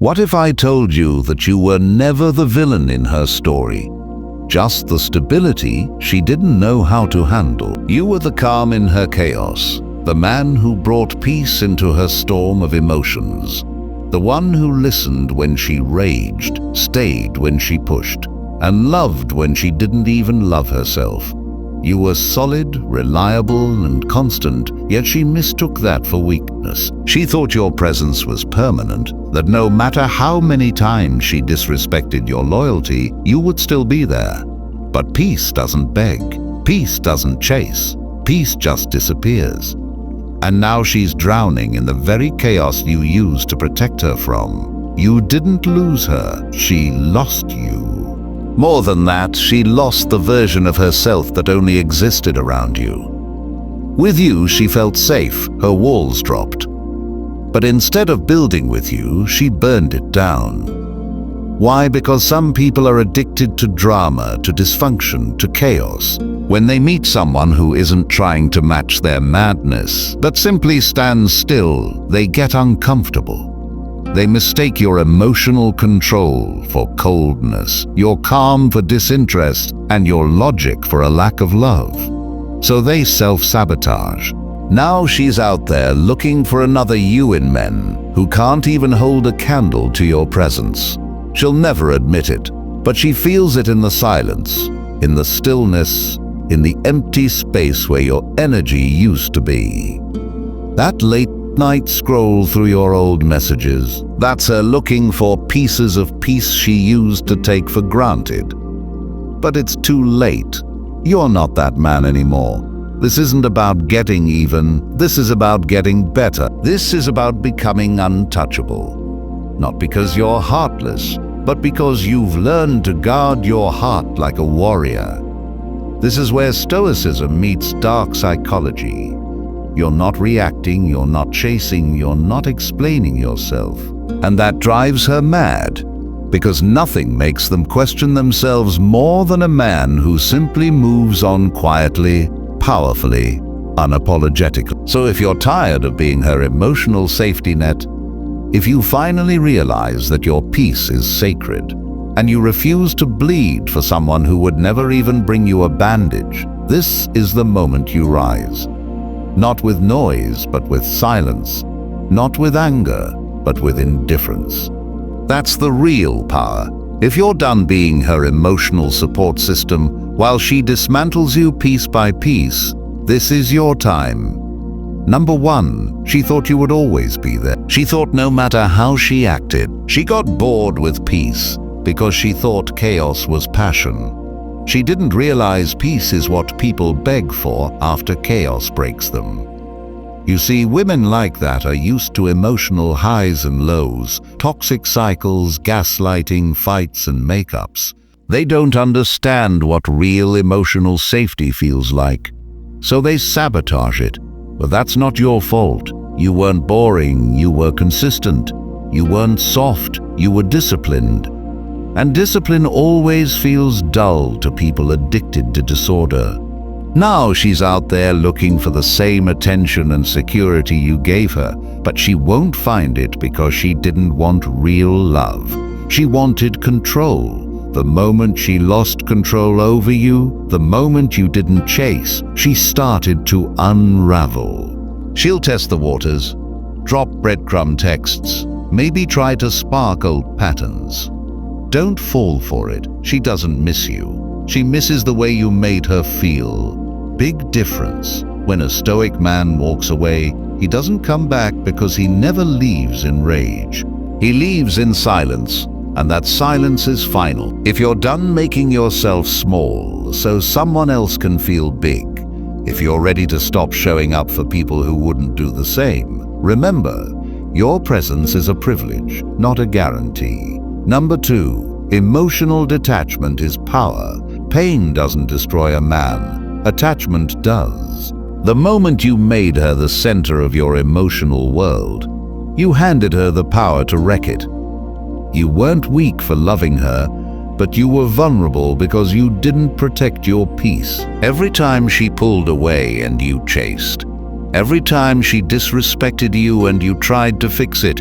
What if I told you that you were never the villain in her story? Just the stability she didn't know how to handle. You were the calm in her chaos, the man who brought peace into her storm of emotions, the one who listened when she raged, stayed when she pushed, and loved when she didn't even love herself. You were solid, reliable, and constant, yet she mistook that for weakness. She thought your presence was permanent, that no matter how many times she disrespected your loyalty, you would still be there. But peace doesn't beg, peace doesn't chase, peace just disappears. And now she's drowning in the very chaos you used to protect her from. You didn't lose her, she lost you. More than that, she lost the version of herself that only existed around you. With you, she felt safe, her walls dropped. But instead of building with you, she burned it down. Why? Because some people are addicted to drama, to dysfunction, to chaos. When they meet someone who isn't trying to match their madness, but simply stands still, they get uncomfortable. They mistake your emotional control for coldness, your calm for disinterest, and your logic for a lack of love. So they self-sabotage. Now she's out there looking for another you in men who can't even hold a candle to your presence. She'll never admit it, but she feels it in the silence, in the stillness, in the empty space where your energy used to be. That late night scroll through your old messages, that's her looking for pieces of peace she used to take for granted. But it's too late. You're not that man anymore. This isn't about getting even, this is about getting better. This is about becoming untouchable. Not because you're heartless, but because you've learned to guard your heart like a warrior. This is where Stoicism meets dark psychology. You're not reacting, you're not chasing, you're not explaining yourself. And that drives her mad, because nothing makes them question themselves more than a man who simply moves on quietly, powerfully, unapologetically. So if you're tired of being her emotional safety net, if you finally realize that your peace is sacred, and you refuse to bleed for someone who would never even bring you a bandage, this is the moment you rise. Not with noise, but with silence. Not with anger, but with indifference. That's the real power. If you're done being her emotional support system while she dismantles you piece by piece, this is your time. Number one, she thought you would always be there. She thought no matter how she acted, she got bored with peace because she thought chaos was passion. She didn't realize peace is what people beg for after chaos breaks them. You see, women like that are used to emotional highs and lows, toxic cycles, gaslighting, fights and makeups. They don't understand what real emotional safety feels like, so they sabotage it. But that's not your fault. You weren't boring, you were consistent. You weren't soft, you were disciplined. And discipline always feels dull to people addicted to disorder. Now she's out there looking for the same attention and security you gave her, but she won't find it because she didn't want real love. She wanted control. The moment she lost control over you, the moment you didn't chase, she started to unravel. She'll test the waters, drop breadcrumb texts, maybe try to spark old patterns. Don't fall for it. She doesn't miss you. She misses the way you made her feel. Big difference. When a stoic man walks away, he doesn't come back because he never leaves in rage. He leaves in silence, and that silence is final. If you're done making yourself small so someone else can feel big, if you're ready to stop showing up for people who wouldn't do the same, remember, your presence is a privilege, not a guarantee. Number two, emotional detachment is power. Pain doesn't destroy a man, attachment does. The moment you made her the center of your emotional world, you handed her the power to wreck it. You weren't weak for loving her, but you were vulnerable because you didn't protect your peace. Every time she pulled away and you chased, every time she disrespected you and you tried to fix it,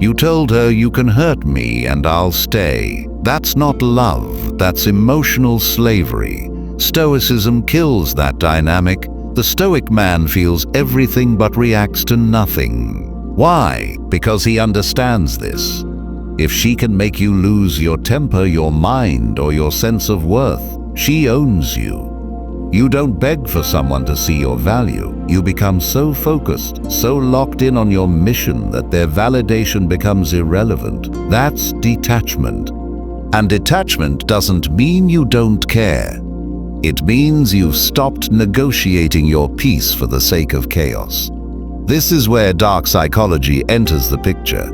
You told her you can hurt me and I'll stay. That's not love, that's emotional slavery. Stoicism kills that dynamic. The Stoic man feels everything but reacts to nothing. Why? Because he understands this. If she can make you lose your temper, your mind, or your sense of worth, she owns you. You don't beg for someone to see your value. You become so focused, so locked in on your mission that their validation becomes irrelevant. That's detachment. And detachment doesn't mean you don't care. It means you've stopped negotiating your peace for the sake of chaos. This is where dark psychology enters the picture.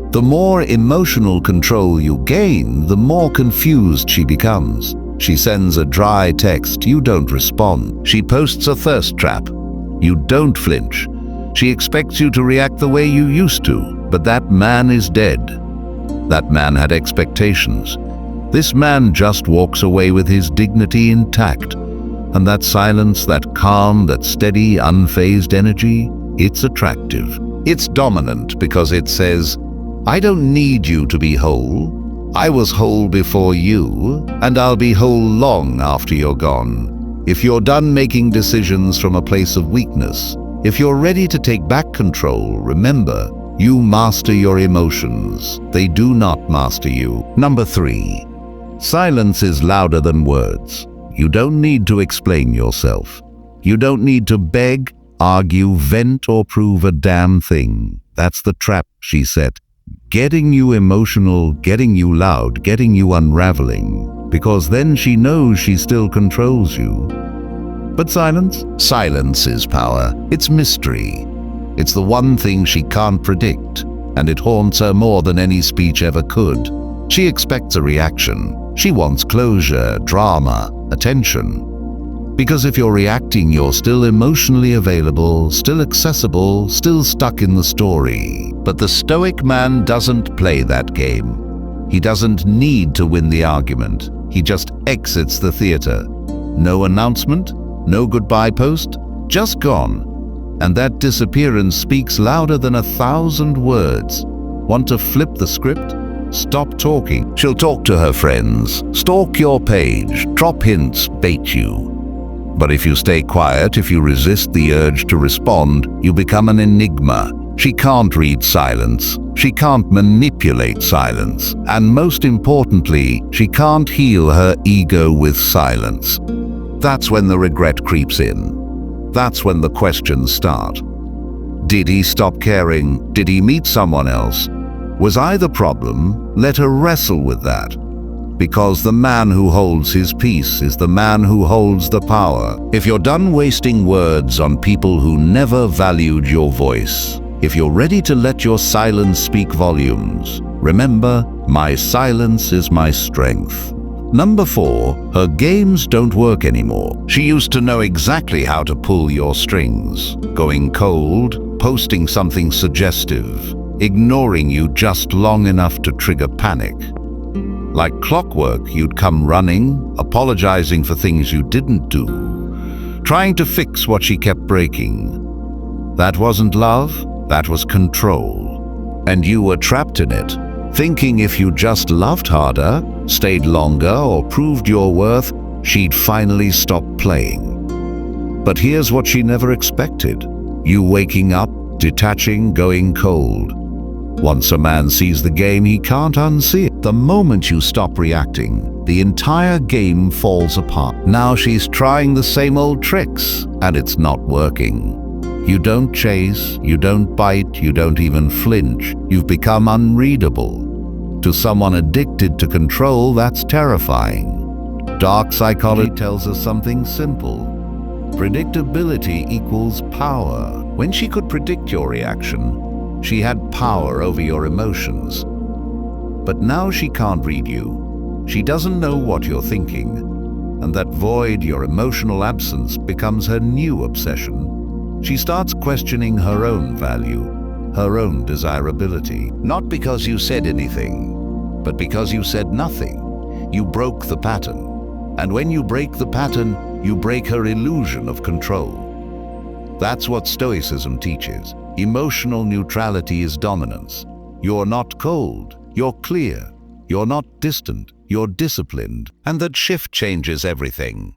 The more emotional control you gain, the more confused she becomes. She sends a dry text, you don't respond. She posts a thirst trap, you don't flinch. She expects you to react the way you used to, but that man is dead. That man had expectations. This man just walks away with his dignity intact. And that silence, that calm, that steady, unfazed energy, it's attractive. It's dominant because it says, I don't need you to be whole. I was whole before you, and I'll be whole long after you're gone. If you're done making decisions from a place of weakness, if you're ready to take back control, remember, you master your emotions. They do not master you. Number 3. Silence is louder than words. You don't need to explain yourself. You don't need to beg, argue, vent, or prove a damn thing. That's the trap she set. Getting you emotional, getting you loud, getting you unraveling, because then she knows she still controls you. But silence? Silence is power. It's mystery. It's the one thing she can't predict, and it haunts her more than any speech ever could. She expects a reaction. She wants closure, drama, attention. Because if you're reacting, you're still emotionally available, still accessible, still stuck in the story. But the Stoic man doesn't play that game. He doesn't need to win the argument. He just exits the theater. No announcement, no goodbye post, just gone. And that disappearance speaks louder than 1,000 words. Want to flip the script? Stop talking. She'll talk to her friends, stalk your page, drop hints, bait you. But if you stay quiet, if you resist the urge to respond, you become an enigma. She can't read silence. She can't manipulate silence. And most importantly, she can't heal her ego with silence. That's when the regret creeps in. That's when the questions start. Did he stop caring? Did he meet someone else? Was I the problem? Let her wrestle with that. Because the man who holds his peace is the man who holds the power. If you're done wasting words on people who never valued your voice, if you're ready to let your silence speak volumes, remember, my silence is my strength. Number 4, her games don't work anymore. She used to know exactly how to pull your strings. Going cold, posting something suggestive, ignoring you just long enough to trigger panic. Like clockwork, you'd come running, apologizing for things you didn't do, trying to fix what she kept breaking. That wasn't love, that was control. And you were trapped in it, thinking if you just loved harder, stayed longer, or proved your worth, she'd finally stop playing. But here's what she never expected. You waking up, detaching, going cold. Once a man sees the game, he can't unsee it. The moment you stop reacting, the entire game falls apart. Now she's trying the same old tricks, and it's not working. You don't chase, you don't bite, you don't even flinch. You've become unreadable. To someone addicted to control, that's terrifying. Dark psychology tells us something simple. Predictability equals power. When she could predict your reaction, she had power over your emotions. But now she can't read you. She doesn't know what you're thinking. And that void, your emotional absence, becomes her new obsession. She starts questioning her own value, her own desirability. Not because you said anything, but because you said nothing. You broke the pattern. And when you break the pattern, you break her illusion of control. That's what Stoicism teaches. Emotional neutrality is dominance. You're not cold, you're clear. You're not distant, you're disciplined. And that shift changes everything.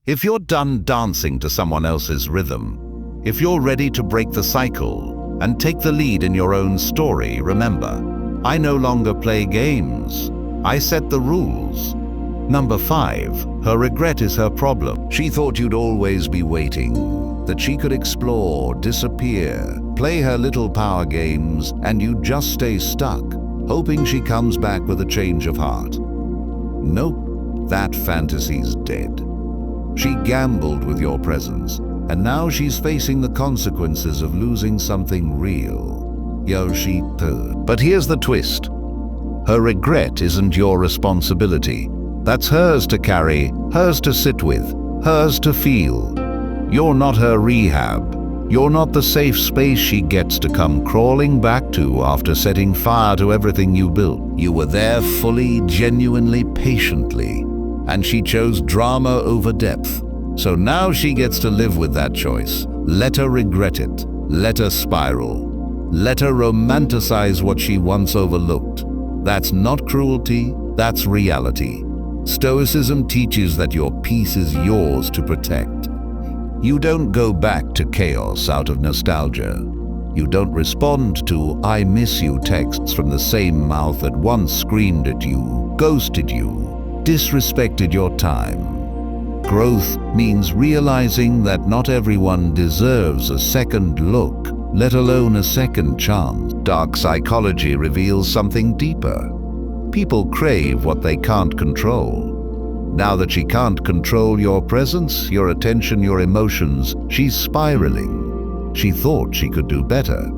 If you're done dancing to someone else's rhythm, if you're ready to break the cycle and take the lead in your own story, remember, I no longer play games. I set the rules. Number 5, her regret is her problem. She thought you'd always be waiting, that she could explore, disappear, play her little power games, and you'd just stay stuck, hoping she comes back with a change of heart. Nope, that fantasy's dead. She gambled with your presence, and now she's facing the consequences of losing something real. But here's the twist. Her regret isn't your responsibility. That's hers to carry, hers to sit with, hers to feel. You're not her rehab. You're not the safe space she gets to come crawling back to after setting fire to everything you built. You were there fully, genuinely, patiently, and she chose drama over depth. So now she gets to live with that choice. Let her regret it. Let her spiral. Let her romanticize what she once overlooked. That's not cruelty, that's reality. Stoicism teaches that your peace is yours to protect. You don't go back to chaos out of nostalgia. You don't respond to "I miss you" texts from the same mouth that once screamed at you, ghosted you, disrespected your time. Growth means realizing that not everyone deserves a second look, let alone a second chance. Dark psychology reveals something deeper. People crave what they can't control. Now that she can't control your presence, your attention, your emotions, she's spiraling. She thought she could do better.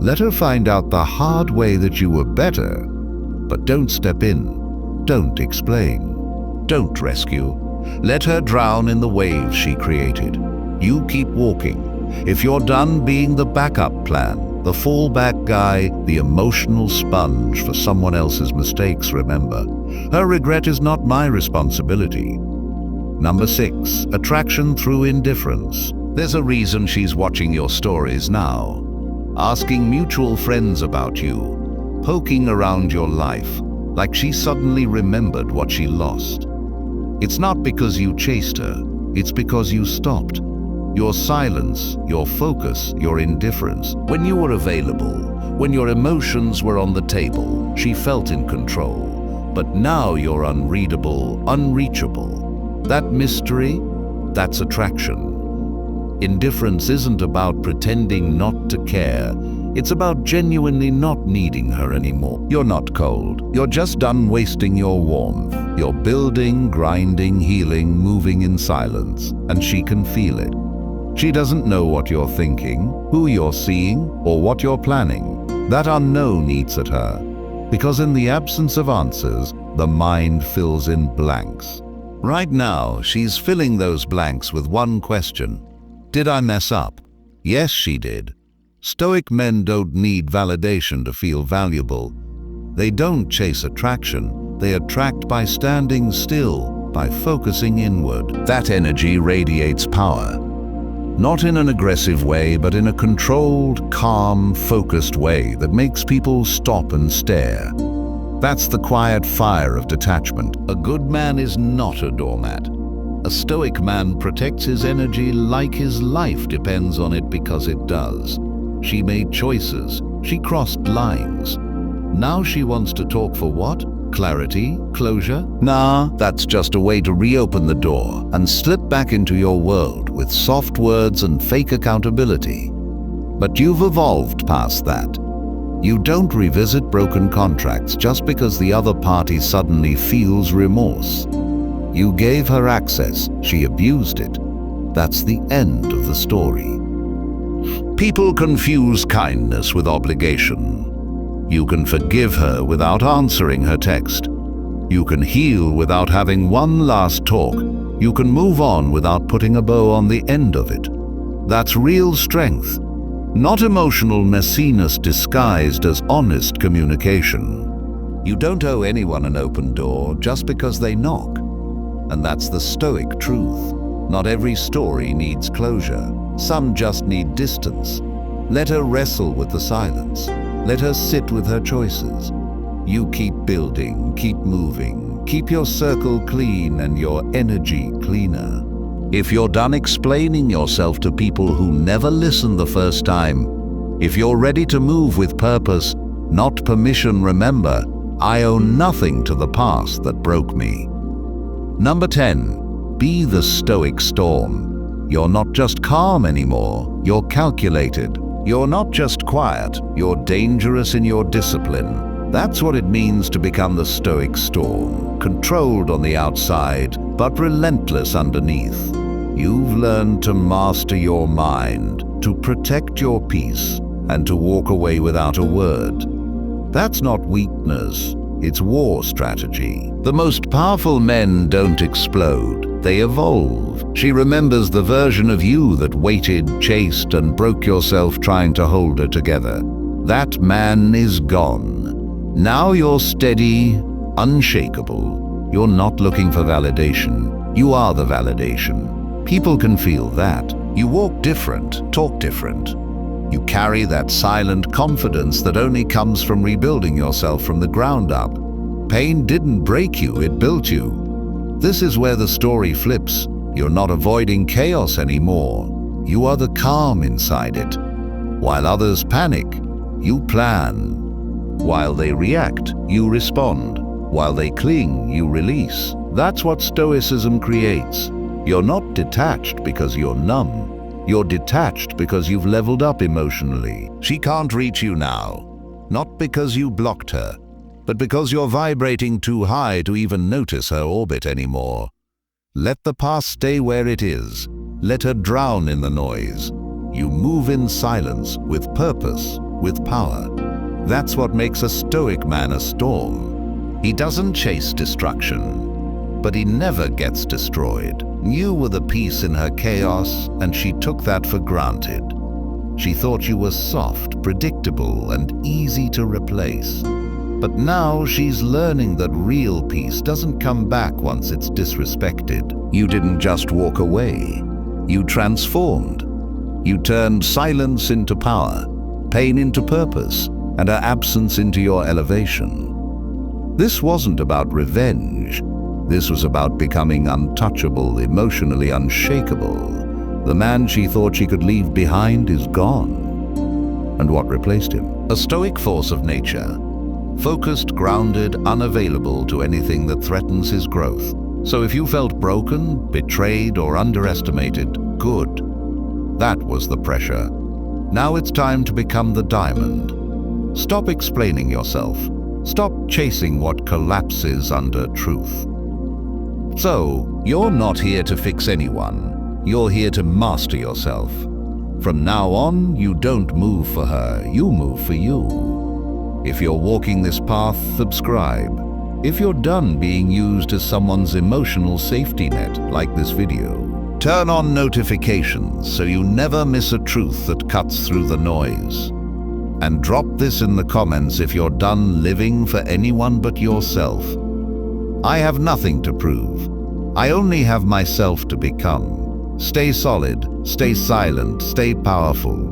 Let her find out the hard way that you were better. But don't step in. Don't explain. Don't rescue. Let her drown in the waves she created. You keep walking. If you're done being the backup plan, the fallback guy, the emotional sponge for someone else's mistakes, remember, her regret is not my responsibility. Number 6, attraction through indifference. There's a reason she's watching your stories now, asking mutual friends about you, poking around your life, like she suddenly remembered what she lost. It's not because you chased her, it's because you stopped. Your silence, your focus, your indifference. When you were available, when your emotions were on the table, she felt in control. But now you're unreadable, unreachable. That mystery, that's attraction. Indifference isn't about pretending not to care. It's about genuinely not needing her anymore. You're not cold. You're just done wasting your warmth. You're building, grinding, healing, moving in silence, and she can feel it. She doesn't know what you're thinking, who you're seeing, or what you're planning. That unknown eats at her, because in the absence of answers, the mind fills in blanks. Right now, she's filling those blanks with one question. Did I mess up? Yes, she did. Stoic men don't need validation to feel valuable. They don't chase attraction. They attract by standing still, by focusing inward. That energy radiates power. Not in an aggressive way, but in a controlled, calm, focused way that makes people stop and stare. That's the quiet fire of detachment. A good man is not a doormat. A stoic man protects his energy like his life depends on it, because it does. She made choices. She crossed lines. Now she wants to talk for what? Clarity? Closure? Nah, that's just a way to reopen the door and slip back into your world with soft words and fake accountability. But you've evolved past that. You don't revisit broken contracts just because the other party suddenly feels remorse. You gave her access, she abused it. That's the end of the story. People confuse kindness with obligation. You can forgive her without answering her text. You can heal without having one last talk. You can move on without putting a bow on the end of it. That's real strength, not emotional messiness disguised as honest communication. You don't owe anyone an open door just because they knock. And that's the Stoic truth. Not every story needs closure. Some just need distance. Let her wrestle with the silence. Let her sit with her choices. You keep building, keep moving, keep your circle clean and your energy cleaner. If you're done explaining yourself to people who never listen the first time, if you're ready to move with purpose, not permission, remember, I owe nothing to the past that broke me. Number 10, be the stoic storm. You're not just calm anymore, you're calculated. You're not just quiet, you're dangerous in your discipline. That's what it means to become the stoic storm, controlled on the outside, but relentless underneath. You've learned to master your mind, to protect your peace, and to walk away without a word. That's not weakness, it's war strategy. The most powerful men don't explode, they evolve. She remembers the version of you that waited, chased, and broke yourself trying to hold her together. That man is gone. Now you're steady, unshakable. You're not looking for validation. You are the validation. People can feel that. You walk different, talk different. You carry that silent confidence that only comes from rebuilding yourself from the ground up. Pain didn't break you, it built you. This is where the story flips. You're not avoiding chaos anymore. You are the calm inside it. While others panic, you plan. While they react, you respond. While they cling, you release. That's what Stoicism creates. You're not detached because you're numb. You're detached because you've leveled up emotionally. She can't reach you now. Not because you blocked her, but because you're vibrating too high to even notice her orbit anymore. Let the past stay where it is. Let her drown in the noise. You move in silence, with purpose, with power. That's what makes a stoic man a storm. He doesn't chase destruction, but he never gets destroyed. You were the piece in her chaos, and she took that for granted. She thought you were soft, predictable, and easy to replace. But now she's learning that real peace doesn't come back once it's disrespected. You didn't just walk away. You transformed. You turned silence into power, pain into purpose, and her absence into your elevation. This wasn't about revenge. This was about becoming untouchable, emotionally unshakable. The man she thought she could leave behind is gone. And what replaced him? A stoic force of nature. Focused, grounded, unavailable to anything that threatens his growth. So if you felt broken, betrayed, or underestimated, good. That was the pressure. Now it's time to become the diamond. Stop explaining yourself. Stop chasing what collapses under truth. So, you're not here to fix anyone. You're here to master yourself. From now on, you don't move for her, you move for you. If you're walking this path, subscribe. If you're done being used as someone's emotional safety net, like this video. Turn on notifications so you never miss a truth that cuts through the noise. And drop this in the comments if you're done living for anyone but yourself. I have nothing to prove. I only have myself to become. Stay solid, stay silent, stay powerful.